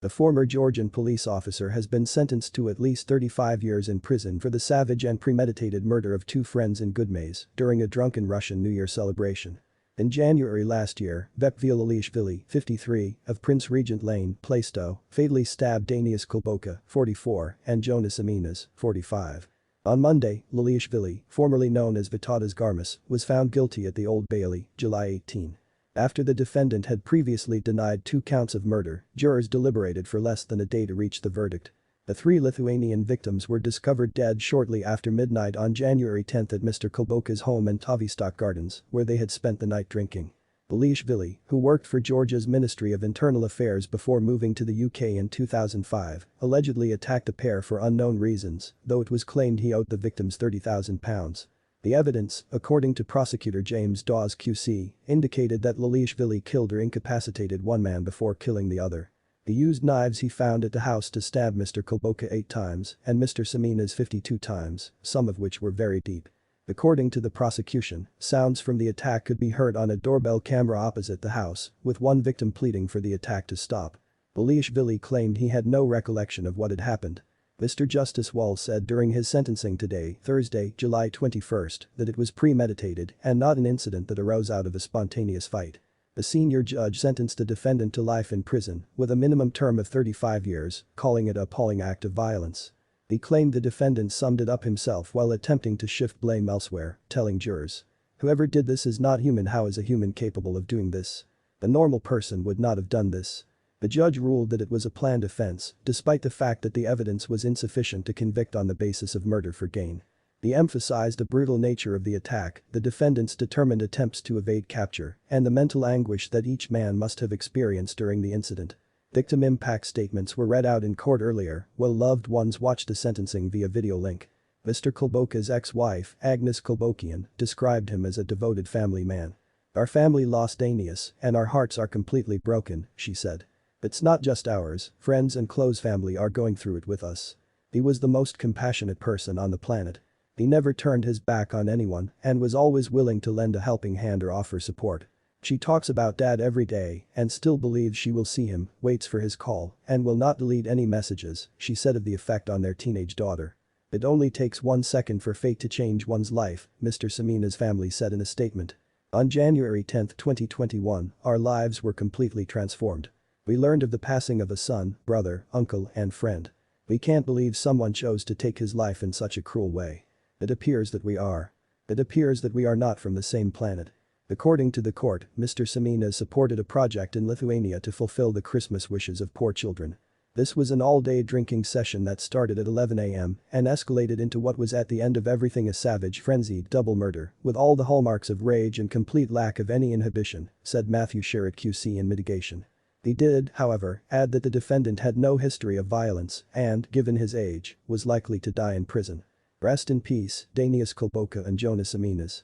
The former Georgian police officer has been sentenced to at least 35 years in prison for the savage and premeditated murder of two friends in Goodmayes during a drunken Russian New Year celebration. In January last year, Vepkhvia Laliashvili, 53, of Prince Regent Lane, Plaistow, fatally stabbed Dainius Kulboka, 44, and Jonas Semenas, 45. On Monday, Laliashvili, formerly known as Vytautas Garmus, was found guilty at the Old Bailey, July 18. After the defendant had previously denied 2 counts of murder, jurors deliberated for less than a day to reach the verdict. The 3 Lithuanian victims were discovered dead shortly after midnight on January 10 at Mr Kulboka's home in Tavistock Gardens, where they had spent the night drinking. Laliashvili, who worked for Georgia's Ministry of Internal Affairs before moving to the UK in 2005, allegedly attacked the pair for unknown reasons, though it was claimed he owed the victims £30,000. The evidence, according to prosecutor James Dawes QC, indicated that Laliashvili killed or incapacitated one man before killing the other. He used knives he found at the house to stab Mr Kulboka 8 times and Mr Semenas 52 times, some of which were very deep. According to the prosecution, sounds from the attack could be heard on a doorbell camera opposite the house, with one victim pleading for the attack to stop. Laliashvili claimed he had no recollection of what had happened. Mr. Justice Wall said during his sentencing today, Thursday, July 21, that it was premeditated and not an incident that arose out of a spontaneous fight. The senior judge sentenced the defendant to life in prison with a minimum term of 35 years, calling it an appalling act of violence. He claimed the defendant summed it up himself while attempting to shift blame elsewhere, telling jurors, "Whoever did this is not human. How is a human capable of doing this? A normal person would not have done this." The judge ruled that it was a planned offense, despite the fact that the evidence was insufficient to convict on the basis of murder for gain. He emphasized the brutal nature of the attack, the defendant's determined attempts to evade capture, and the mental anguish that each man must have experienced during the incident. Victim impact statements were read out in court earlier, while loved ones watched the sentencing via video link. Mr. Kulboka's ex-wife, Agnes Kulbokian, described him as a devoted family man. "Our family lost Dainius, and our hearts are completely broken," she said. "It's not just ours, friends and close family are going through it with us. He was the most compassionate person on the planet. He never turned his back on anyone and was always willing to lend a helping hand or offer support. She talks about Dad every day and still believes she will see him, waits for his call, and will not delete any messages," she said of the effect on their teenage daughter. "It only takes 1 second for fate to change one's life," Mr. Semenas' family said in a statement. "On January 10, 2021, our lives were completely transformed. We learned of the passing of a son, brother, uncle, and friend. We can't believe someone chose to take his life in such a cruel way. It appears that we are not from the same planet." According to the court, Mr. Semenas supported a project in Lithuania to fulfill the Christmas wishes of poor children. This was an all-day drinking session that started at 11 a.m. and escalated into what was at the end of everything a savage, frenzied double murder, with all the hallmarks of rage and complete lack of any inhibition, said Matthew Sherritt QC in mitigation. He did, however, add that the defendant had no history of violence and, given his age, was likely to die in prison. Rest in peace, Dainius Kulboka and Jonas Semenas.